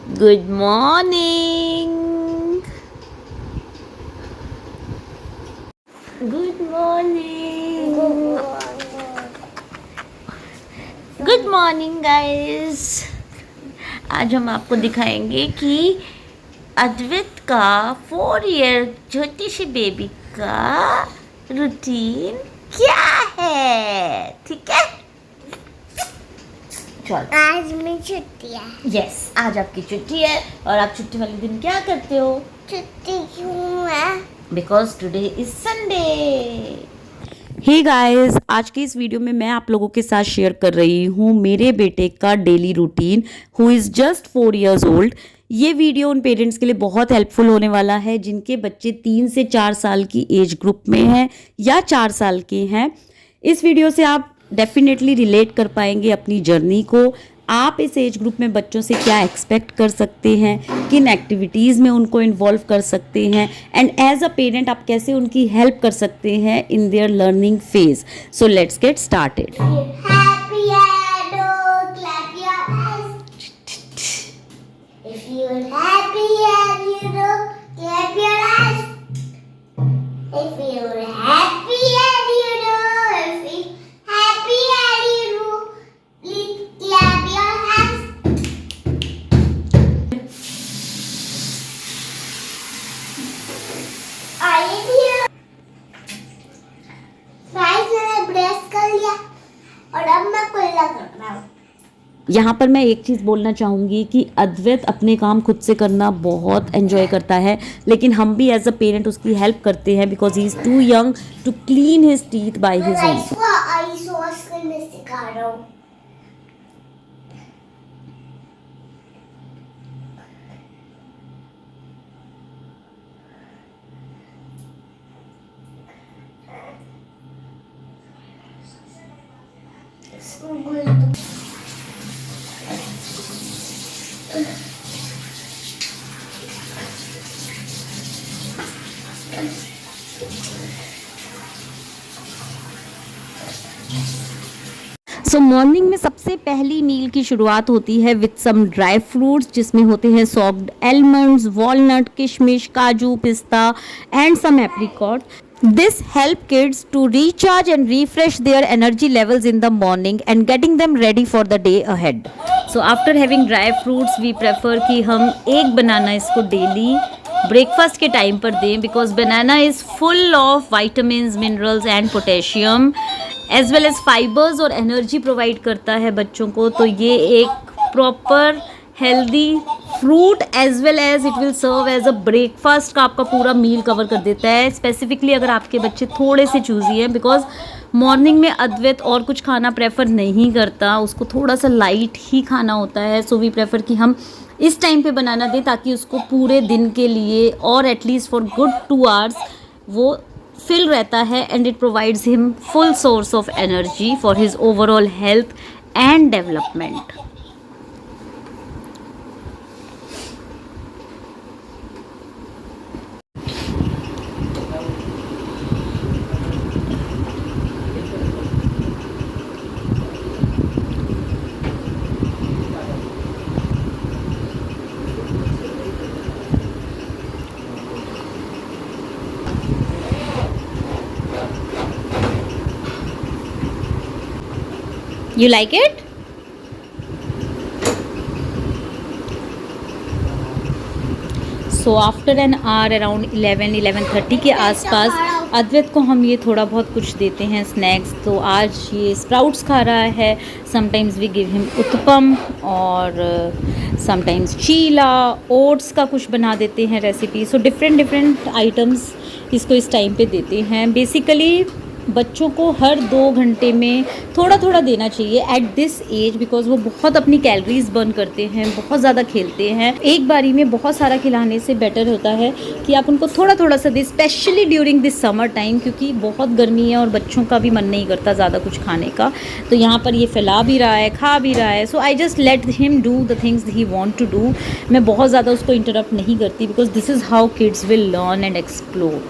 Good morning. Good morning. Good morning guys. आज हम आपको दिखाएंगे कि अद्वैत का 4 ईयर छोटी सी बेबी का रूटीन क्या है, ठीक है। चलो आज मेरी छुट्टी है। यस, आज आपकी छुट्टी है और आप छुट्टी वाले दिन क्या करते हो? छुट्टी क्यों है? Because today is Sunday. Hey guys, आज की इस वीडियो में मैं आप लोगों के साथ शेयर कर रही हूँ मेरे बेटे का daily routine who is just 4 years old. ये वीडियो उन पेरेंट्स के लिए बहुत हेल्पफुल होने वाला है जिनके बच्चे 3 से 4 साल की एज ग्रुप में हैं या 4 साल के हैं। इस वीडियो से आप डेफिनेटली रिलेट कर पाएंगे अपनी जर्नी को। आप इस एज ग्रुप में बच्चों से क्या एक्सपेक्ट कर सकते हैं, किन एक्टिविटीज़ में उनको इन्वॉल्व कर सकते हैं, एंड एज अ पेरेंट आप कैसे उनकी हेल्प कर सकते हैं in their learning phase. So let's get started. Happy and clap your hands. If you're happy and clap your hands. If you're happy and if you're happy and please clap your hands. Are you here? Guys मैंने brush कर लिया और अब मैं कुल्ला कर रहा हूँ। यहाँ पर मैं एक चीज़ बोलना चाहूँगी कि अद्वैत अपने काम खुद से करना बहुत एंजॉय करता है, लेकिन हम भी एज अ पेरेंट उसकी हेल्प करते हैं because he is too young to clean his teeth by his मैं ओन। इसको आइस वॉश करने सिखा रहा हूँ। सो मॉर्निंग में सबसे पहली मील की शुरुआत होती है विथ सम ड्राई फ्रूट्स जिसमें होते हैं सॉफ्ट एलमंड्स, वॉलनट, किशमिश, काजू, पिस्ता and some apricot. This help kids to recharge and refresh their energy levels in the morning and getting them ready for the day ahead. So after having dry fruits we prefer कि हम एक बनाना इसको daily breakfast के time पर दें because banana is full of vitamin, minerals and potassium as well as fibers और energy provide करता है बच्चों को. तो ये एक proper healthy fruit as well as it will serve as a breakfast का आपका पूरा मील कवर कर देता है. स्पेसिफिकली अगर आपके बच्चे थोड़े से चूजी हैं बिकॉज मॉर्निंग में अद्वैत और कुछ खाना प्रेफर नहीं करता, उसको थोड़ा सा लाइट ही खाना होता है. सो वी प्रेफर कि हम इस टाइम पे बनाना दें ताकि उसको पूरे दिन के लिए और एटलीस्ट फॉर गुड 2 आवर्स वो फिल रहता है and it provides him full source of energy for his overall health and development. You like it? So after an hour around 11-11:30 के आसपास अद्वैत को हम ये थोड़ा बहुत कुछ देते हैं स्नैक्स. तो आज ये स्प्राउट्स खा रहा है. Sometimes we give him uttapam और समटाइम्स चीला, ओट्स का कुछ बना देते हैं रेसिपी. सो डिफरेंट आइटम्स इसको इस टाइम पे देते हैं. बेसिकली बच्चों को हर 2 घंटे में थोड़ा थोड़ा देना चाहिए एट दिस एज बिकॉज वो बहुत अपनी कैलोरीज बर्न करते हैं, बहुत ज़्यादा खेलते हैं. एक बारी में बहुत सारा खिलाने से बेटर होता है कि आप उनको थोड़ा थोड़ा सा दें, specially during this summer time क्योंकि बहुत गर्मी है और बच्चों का भी मन नहीं करता ज़्यादा कुछ खाने का. तो यहाँ पर ये फैला भी रहा है, खा भी रहा है. So I just let him do the things he want to do. मैं बहुत ज़्यादा उसको इंटरप्ट नहीं करती because this is how kids will learn and explore.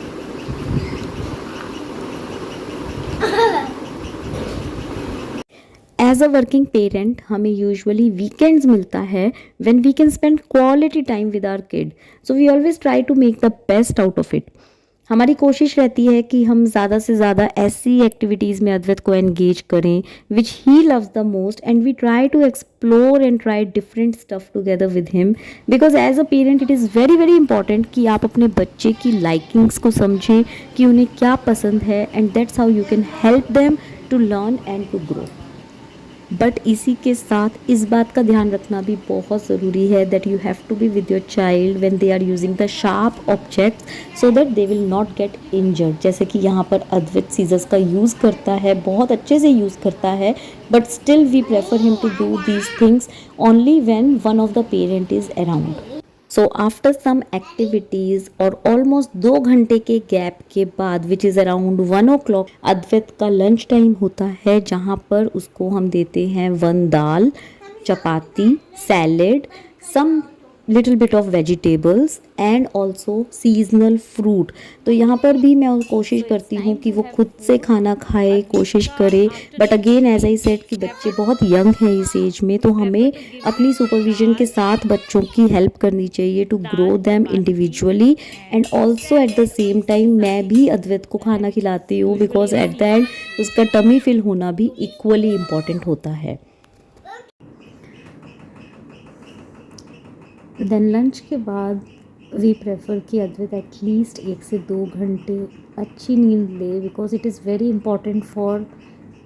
As a working parent हमें यूजुअली वीकेंड्स मिलता है when we can spend quality time with our kid, so we always try to make the best out of it. हमारी कोशिश रहती है कि हम ज़्यादा से ज़्यादा ऐसी एक्टिविटीज़ में अद्वैत को एंगेज करें which he loves the most, and we try to explore and try different stuff together with him, because as a parent it is very very important कि आप अपने बच्चे की लाइकिंग्स को समझें कि उन्हें क्या पसंद है, and that's how you can help them to learn and to grow. But इसी के साथ इस बात का ध्यान रखना भी बहुत ज़रूरी है that you have to be with your child when they are using the sharp objects so that they will not get injured. जैसे कि यहाँ पर अद्वैत सीजर्स का यूज़ करता है, बहुत अच्छे से यूज़ करता है, but still we prefer him to do these things only when one of the parent is around. So after some activities और ऑलमोस्ट 2 घंटे के गैप के बाद विच इज़ अराउंड 1 o'clock अद्वैत का लंच टाइम होता है, जहाँ पर उसको हम देते हैं 1 दाल, चपाती, salad, some little bit of vegetables and also seasonal fruit. तो यहाँ पर भी मैं कोशिश करती हूँ कि वो खुद से खाना खाए, कोशिश करे, but again as I said कि बच्चे बहुत यंग हैं इस एज में, तो हमें अपनी सुपरविजन के साथ बच्चों की हेल्प करनी चाहिए to grow them individually, and also at the same time मैं भी अद्वैत को खाना खिलाती हूँ, बिकॉज एट द एंड उसका टमी फिल होना भी इक्वली इम्पॉर्टेंट होता है। देन लंच के बाद वी प्रेफर कि अद्वैत एटलीस्ट 1 से 2 घंटे अच्छी नींद ले, because it is very important for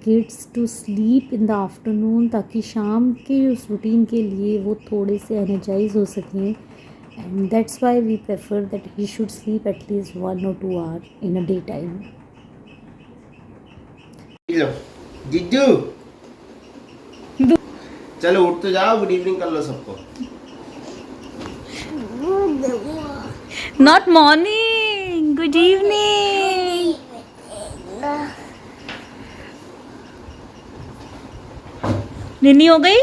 kids to sleep in the afternoon, ताकि शाम के उस रूटीन के लिए वो थोड़े से एनर्जाइज हो सकें, and that's why we prefer that he should sleep at least 1 or 2 hours in a daytime. जिज्जू चलो उठ तो जाओ, गुड इवनिंग कर लो सबको। Not morning, good evening. निन्नी हो गई,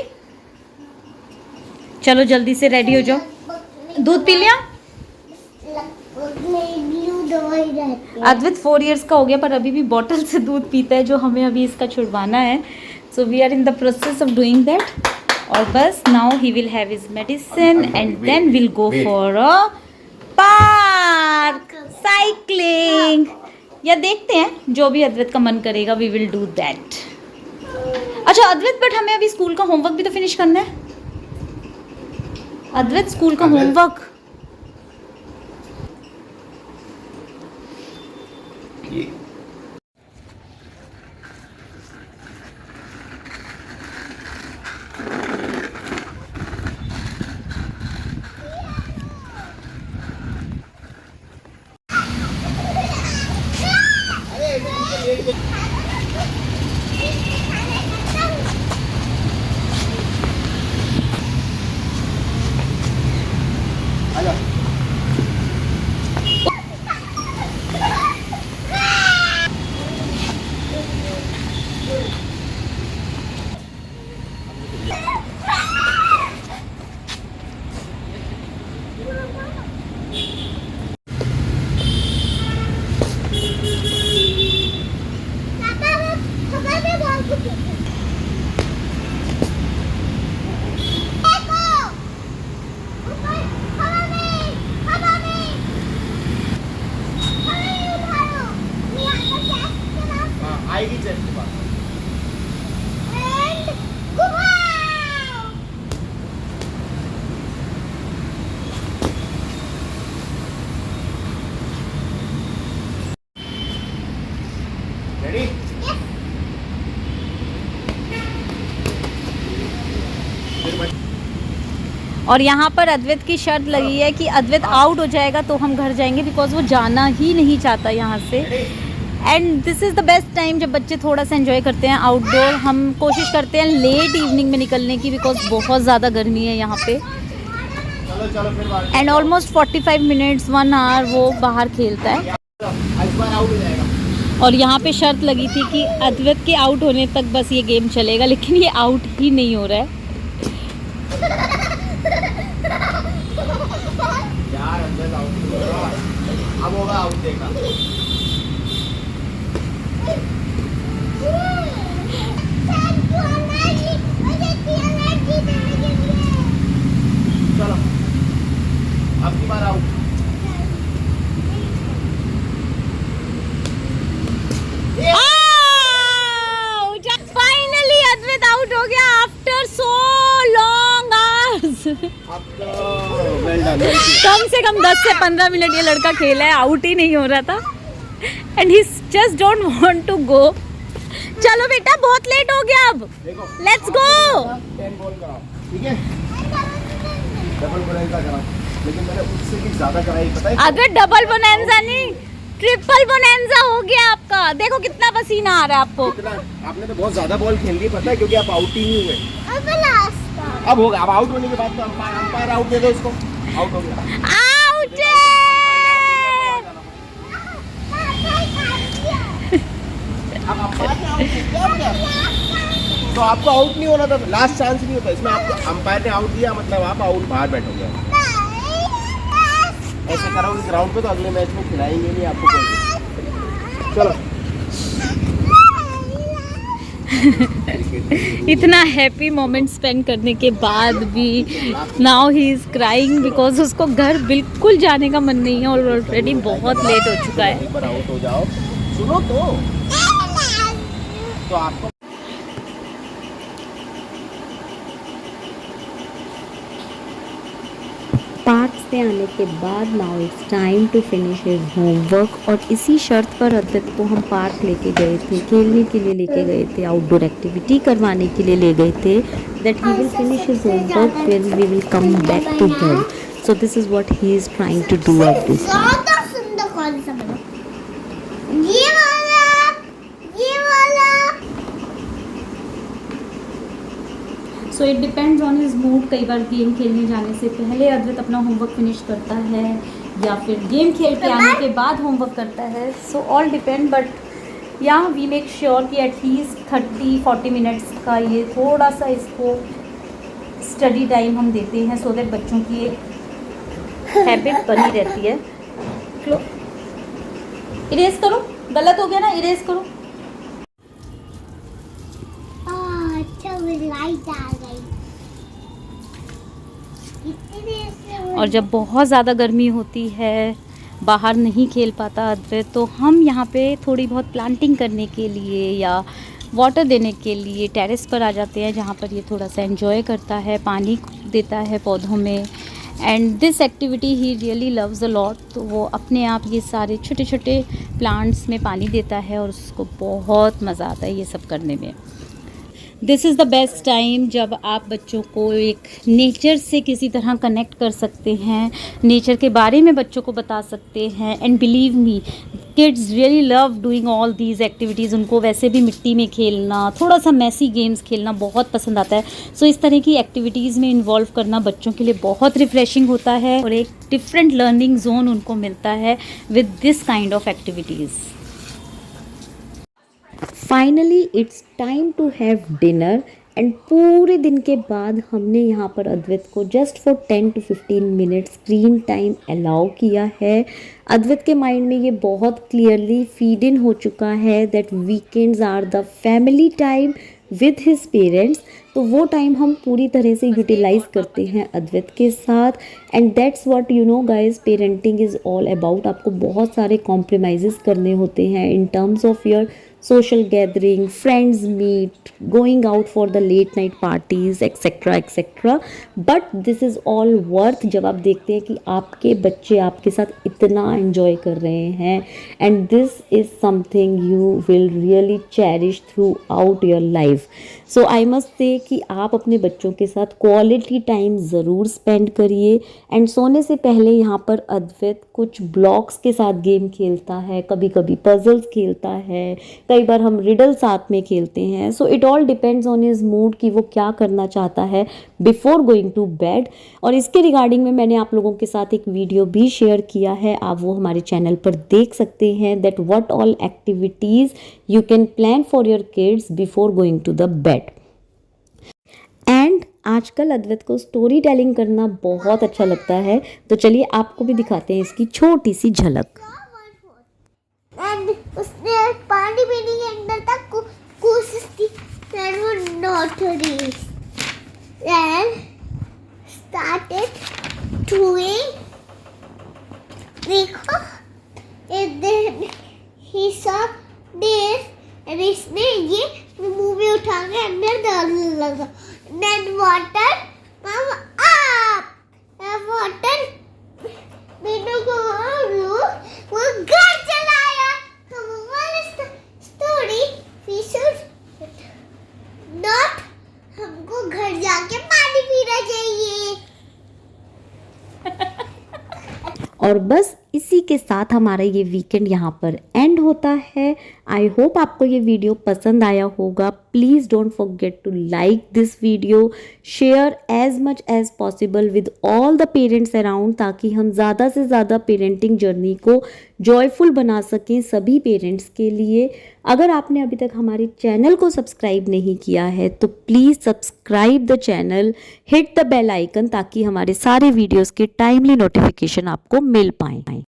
चलो जल्दी से रेडी हो जाओ। दूध पी लिया? अद्वैत 4 years का हो गया पर अभी भी बॉटल से दूध पीता है, जो हमें अभी इसका छुड़वाना है। So we are in the process of doing that, और बस now he will have his medicine and then will go for a park cycling, या देखते हैं जो भी अद्वैत का मन करेगा, वी विल डू दैट। अच्छा अद्वैत, बट हमें अभी स्कूल का होमवर्क भी तो फिनिश करना है। अद्वैत स्कूल का होमवर्क आएगी चल के बाद। रेडी? और यहाँ पर अद्वैत की शर्त लगी है कि अद्वैत आउट हो जाएगा तो हम घर जाएंगे, बिकॉज वो जाना ही नहीं चाहता यहाँ से। And this is the best time जब बच्चे थोड़ा सा एंजॉय करते हैं आउटडोर। हम कोशिश करते हैं लेट इवनिंग में निकलने की, बिकॉज बहुत ज़्यादा गर्मी है यहाँ पे। एंड ऑलमोस्ट 45 minutes 1 hour वो बाहर खेलता है। आउट हो जाएगा। और यहाँ पे शर्त लगी थी कि अद्वैत के आउट होने तक बस ये गेम चलेगा, लेकिन ये आउट ही नहीं हो रहा है। यार अंदर आउट अब होगा, आउट देखा। अब की बार आउट। फाइनली अद्वैत आउट हो गया आफ्टर सो लॉन्ग आवर्स। कम से कम 10 से 15 मिनट ये लड़का खेला है, आउट ही नहीं हो रहा था and he just don't want to go. चलो बेटा बहुत लेट हो गया, अब लेट्स गो। 10 बॉल कराओ, ठीक है? डबल बोनेंजा कराओ, लेकिन मैंने उससे भी ज्यादा कराई, पता है? अगर डबल बोनेंजा नहीं ट्रिपल बोनेंजा हो गया आपका। देखो कितना पसीना आ रहा है आपको। आपने तो बहुत ज्यादा बॉल खेल ली, पता है, क्योंकि आप आउट ही नहीं हुए। अब होगा, अब आउट होने के बाद तो अंपायर आउट दे दो इसको। आउट हो गया, आउट। अब अंपायर ने आउट दिया क्या? तो आपको आउट नहीं होना था, लास्ट चांस नहीं होता इसमें। आपको अंपायर ने आउट दिया, मतलब आप आउट, बाहर बैठोगे। ऐसे करोगे ग्राउंड पे तो अगले मैच में खिलाएंगे नहीं आपको कोई। चलो इतना हैप्पी मोमेंट स्पेंड करने के बाद भी now he is crying because उसको घर बिल्कुल जाने का मन नहीं है और ऑलरेडी बहुत लेट हो चुका है। एक बार आउट हो जाओ, सुनो तो आपको पार्क से आने के बाद now it's time to finish his homework. और इसी शर्त पर अद्वैत को हम पार्क लेके गए थे, खेलने के लिए लेके गए थे, आउटडोर एक्टिविटी करवाने के लिए ले गए थे, that he will finish his homework when we will come back to home. So this is what he is trying to do at this time. ज्यादा सुंदर कौन सा बना? ये वाला, ये वाला। So it depends on his mood. कई बार गेम खेलने जाने से पहले अद्वैत अपना होमवर्क फिनिश करता है या फिर गेम खेल के आने के बाद होमवर्क करता है। सो ऑल डिपेंड, बट या वी मेक श्योर कि एटलीस्ट 30-40 मिनट्स का ये थोड़ा सा इसको स्टडी टाइम हम देते हैं, सो दैट बच्चों की एक हैबिट बनी रहती है। इरेज करो, गलत हो गया ना, इरेज करो। अच्छा लाइट आ गई। कितनी देर से और जब बहुत ज़्यादा गर्मी होती है, बाहर नहीं खेल पाता अद्वैत, तो हम यहाँ पे थोड़ी बहुत प्लांटिंग करने के लिए या वाटर देने के लिए टेरेस पर आ जाते हैं, जहाँ पर ये थोड़ा सा एंजॉय करता है, पानी देता है पौधों में। And this activity he really loves a lot. तो वो अपने आप ये सारे छोटे छोटे प्लांट्स में पानी देता है और उसको बहुत मज़ा आता है ये सब करने में। This is the best time जब आप बच्चों को एक नेचर से किसी तरह कनेक्ट कर सकते हैं, नेचर के बारे में बच्चों को बता सकते हैं। And believe me, kids really love doing all these activities. उनको वैसे भी मिट्टी में खेलना, थोड़ा सा मैसी गेम्स खेलना बहुत पसंद आता है। सो इस तरह की एक्टिविटीज़ में इन्वॉल्व करना बच्चों के लिए बहुत रिफ़्रेशिंग होता है और एक डिफरेंट लर्निंग जोन उनको मिलता है with this kind of activities. Finally it's time to have dinner and पूरे दिन के बाद हमने यहाँ पर अद्वैत को just for 10 to 15 minute screen time allow किया है। अद्वैत के माइंड में ये बहुत क्लियरली फीड इन हो चुका है that weekends are the family time with his parents. तो वो टाइम हम पूरी तरह से यूटिलाइज करते हैं अद्वैत के साथ। And that's what you know guys, parenting is all about. आपको बहुत सारे कॉम्प्रोमाइज़ करने होते हैं in terms of your social gathering, friends meet, going out for the late night parties, etc etc. But this is all worth जब आप देखते हैं कि आपके बच्चे आपके साथ इतना enjoy कर रहे हैं। And this is something you will really cherish throughout your life. So I must say कि आप अपने बच्चों के साथ क्वालिटी टाइम ज़रूर स्पेंड करिए। एंड सोने से पहले यहाँ पर अद्वैत कुछ ब्लॉक्स के साथ गेम खेलता है, कभी कभी पजल्स खेलता है, कई बार हम रिडल साथ में खेलते हैं। So it all depends on his mood कि वो क्या करना चाहता है बिफोर गोइंग टू बेड। और इसके रिगार्डिंग में मैंने आप लोगों के साथ एक वीडियो भी शेयर किया है, आप वो हमारे चैनल पर देख सकते हैं that what all activities you can plan for your kids before going to the bed. And आजकल अद्वैत को स्टोरी टेलिंग करना बहुत अच्छा लगता है, तो चलिए आपको भी दिखाते हैं इसकी छोटी सी झलक। एंड उसने पानी पीने के अंदर तक कोशिश की, then वो not reached and started throwing देखो and then he saw this and इसने ये मुंह में उठा के अंदर डालने लगा then water come up and water Meenu को वो घर चलाया तो वो स्टोरी we should not हमको घर जाके पानी पीना चाहिए। और बस इसी के साथ हमारा ये वीकेंड यहाँ पर एंड होता है। आई होप आपको ये वीडियो पसंद आया होगा। Please don't forget to like this video, share as much as possible with all the parents around, ताकि हम ज़्यादा से ज़्यादा पेरेंटिंग जर्नी को जॉयफुल बना सकें सभी पेरेंट्स के लिए। अगर आपने अभी तक हमारे चैनल को सब्सक्राइब नहीं किया है तो please subscribe the channel, hit the bell icon, ताकि हमारे सारे वीडियोज़ के टाइमली नोटिफिकेशन आपको मिल पाएँ।